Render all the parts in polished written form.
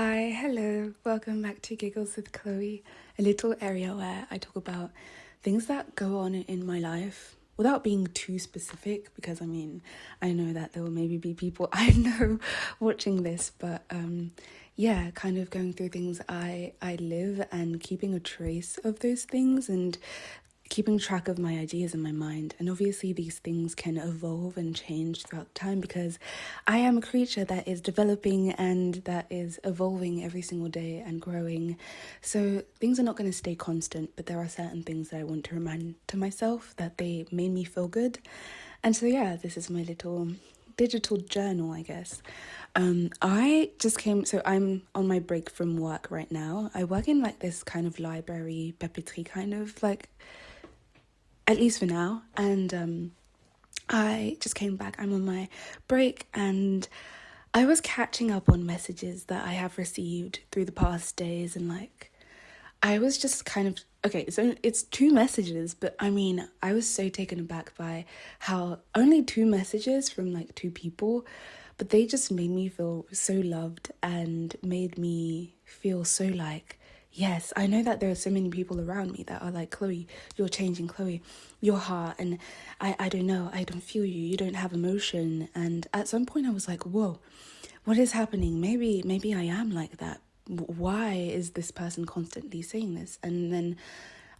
Hi, hello, welcome back to Giggles with Chloe, a little area where I talk about things that go on in my life without being too specific, because I know that there will maybe be people I know watching this, but yeah, kind of going through things I live and keeping a trace of those things and keeping track of my ideas in my mind. And obviously these things can evolve and change throughout time because I am a creature that is developing and that is evolving every single day and growing. So things are not going to stay constant, but there are certain things that I want to remind to myself that they made me feel good. And so yeah, this is my little digital journal, I guess. So I'm on my break from work right now. I work in like this kind of library, papeterie kind of like, at least for now. And I just came back. I'm on my break and I was catching up on messages that I have received through the past days, and like I was just kind of okay, so it's two messages, but I was so taken aback by how only two messages from like two people, but they just made me feel so loved and made me feel so like, yes, I know that there are so many people around me that are like, Chloe, you're changing, Chloe, your heart, and I don't know, I don't feel you don't have emotion. And at some point I was like, whoa, what is happening? Maybe I am like that. Why is this person constantly saying this? And then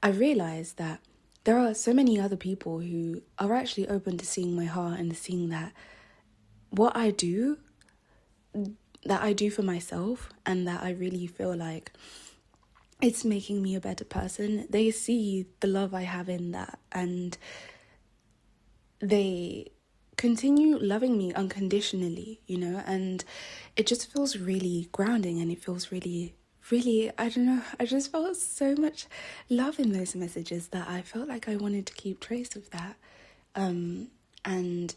I realized that there are so many other people who are actually open to seeing my heart and seeing that what I do, that I do for myself, and that I really feel like it's making me a better person. They see the love I have in that, and they continue loving me unconditionally, and it just feels really grounding, and it feels really, really, I don't know, I just felt so much love in those messages that I felt like I wanted to keep trace of that. And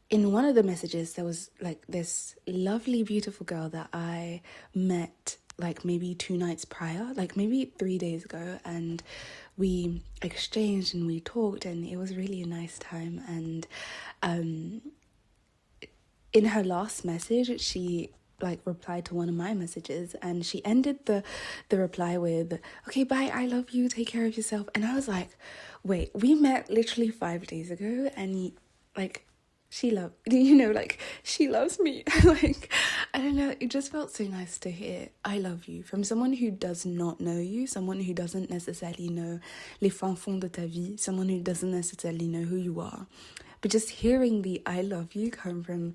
in one of the messages, there was like this lovely, beautiful girl that I met like maybe 2 nights prior, like maybe 3 days ago, and we exchanged and we talked, and it was really a nice time. And in her last message, she like replied to one of my messages, and she ended the reply with, okay, bye, I love you, take care of yourself. And I was like, wait, we met literally 5 days ago, and like she loves me. Like, I don't know, it just felt so nice to hear I love you from someone who does not know you, someone who doesn't necessarily know les fins fonds de ta vie, someone who doesn't necessarily know who you are. But just hearing the I love you come from,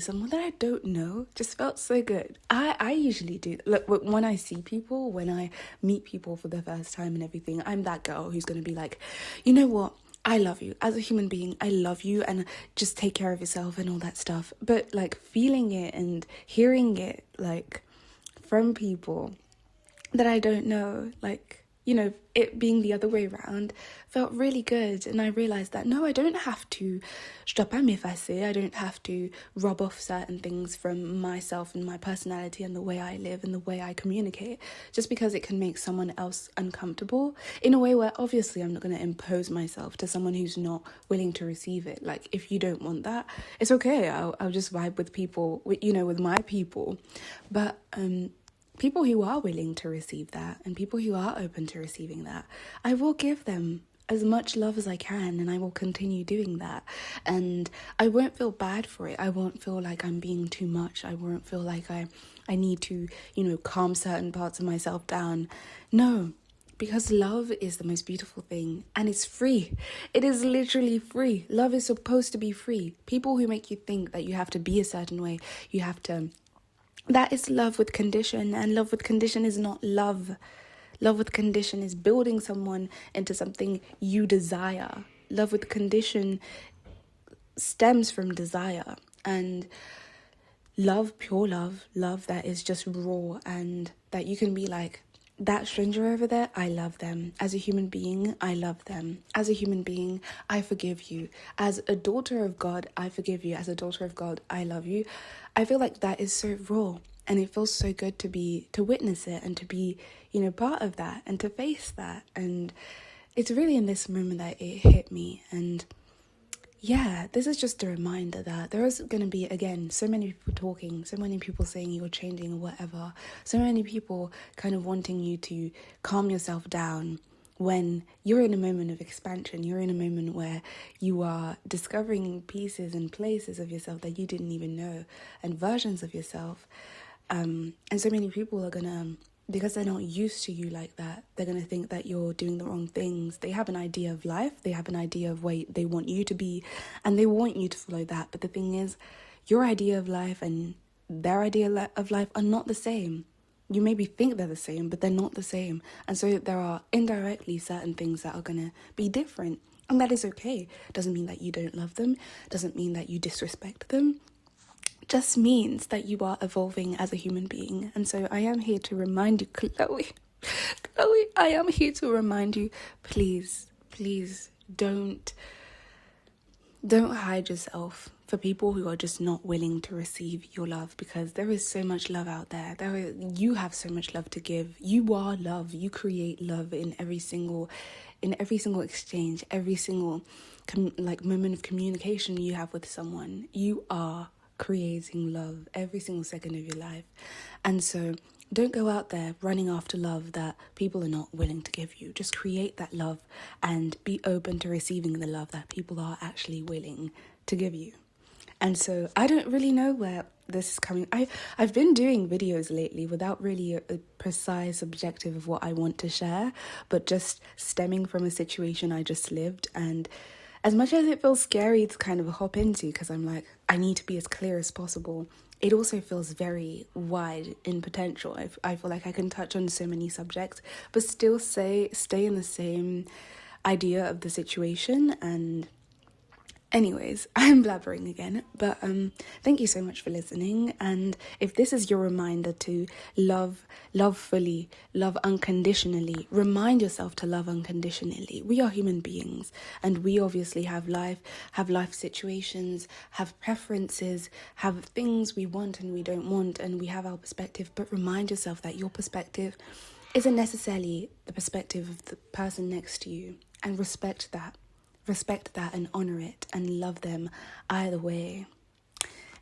someone that I don't know just felt so good. I usually do. Look, when I see people, when I meet people for the first time and everything, I'm that girl who's going to be like, you know what? I love you. As a human being, I love you, and just take care of yourself and all that stuff. But like feeling it and hearing it like from people that I don't know, like, it being the other way around felt really good. And I realized that no, I don't have to, je dois pas m'effacer, I don't have to rub off certain things from myself and my personality and the way I live and the way I communicate, just because it can make someone else uncomfortable in a way where obviously I'm not going to impose myself to someone who's not willing to receive it. Like, if you don't want that, it's okay. I'll just vibe with people, with my people. But people who are willing to receive that and people who are open to receiving that, I will give them as much love as I can, and I will continue doing that. And I won't feel bad for it. I won't feel like I'm being too much. I won't feel like I need to, calm certain parts of myself down. No, because love is the most beautiful thing, and it's free. It is literally free. Love is supposed to be free. People who make you think that you have to be a certain way, that is love with condition, and love with condition is not love. Love with condition is building someone into something you desire. Love with condition stems from desire, and pure love that is just raw, and that you can be like, that stranger over there, I love them. As a human being, I love them. As a human being, I forgive you. As a daughter of God, I forgive you. As a daughter of God, I love you. I feel like that is so raw, and it feels so good to witness it and to be, part of that and to face that. And it's really in this moment that it hit me. And yeah, this is just a reminder that there is going to be, again, so many people talking, so many people saying you're changing or whatever, so many people kind of wanting you to calm yourself down when you're in a moment of expansion. You're in a moment where you are discovering pieces and places of yourself that you didn't even know, and versions of yourself. And so many people are going to, because they're not used to you like that, they're going to think that you're doing the wrong things. They have an idea of life, they have an idea of where they want you to be, and they want you to follow that. But the thing is, your idea of life and their idea of life are not the same. You maybe think they're the same, but they're not the same. And so there are indirectly certain things that are going to be different. And that is okay. Doesn't mean that you don't love them. Doesn't mean that you disrespect them. Just means that you are evolving as a human being. And so I am here to remind you, Chloe, I am here to remind you, please don't hide yourself for people who are just not willing to receive your love, because there is so much love out there. You have so much love to give. You are love. You create love in every single exchange, every single moment of communication you have with someone. You are creating love every single second of your life. And so don't go out there running after love that people are not willing to give you. Just create that love and be open to receiving the love that people are actually willing to give you. And so I don't really know where this is coming. I've been doing videos lately without really a precise objective of what I want to share, but just stemming from a situation I just lived. And as much as it feels scary to kind of hop into, because I'm like, I need to be as clear as possible, it also feels very wide in potential. I feel like I can touch on so many subjects, but still stay in the same idea of the situation. And anyways, I'm blabbering again, but thank you so much for listening. And if this is your reminder to love fully, love unconditionally, remind yourself to love unconditionally. We are human beings, and we obviously have life situations, have preferences, have things we want and we don't want, and we have our perspective. But remind yourself that your perspective isn't necessarily the perspective of the person next to you, and respect that. Respect that and honor it and love them either way.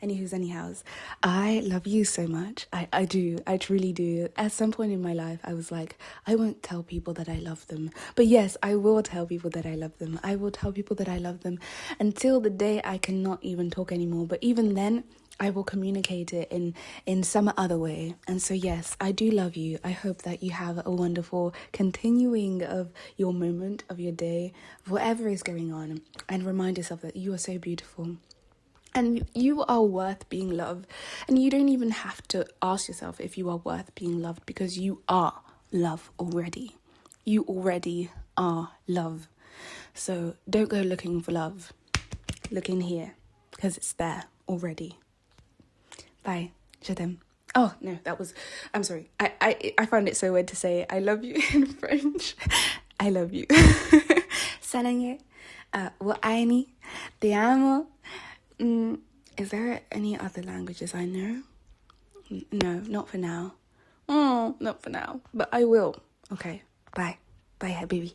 Anyhows, I love you so much. I do. I truly do. At some point in my life, I was like, I won't tell people that I love them. But yes, I will tell people that I love them. I will tell people that I love them until the day I cannot even talk anymore. But even then, I will communicate it in some other way. And so yes, I do love you. I hope that you have a wonderful continuing of your moment, of your day, of whatever is going on. And remind yourself that you are so beautiful. And you are worth being loved. And you don't even have to ask yourself if you are worth being loved, because you are love already. You already are love. So don't go looking for love. Look in here, because it's there already. Bye. Je t'aime. Oh, no, I'm sorry. I find it so weird to say I love you in French. I love you. 사랑해. Wo aini. Te amo. Is there any other languages I know? No, not for now. Oh, not for now. But I will. Okay. Bye. Bye, habibi.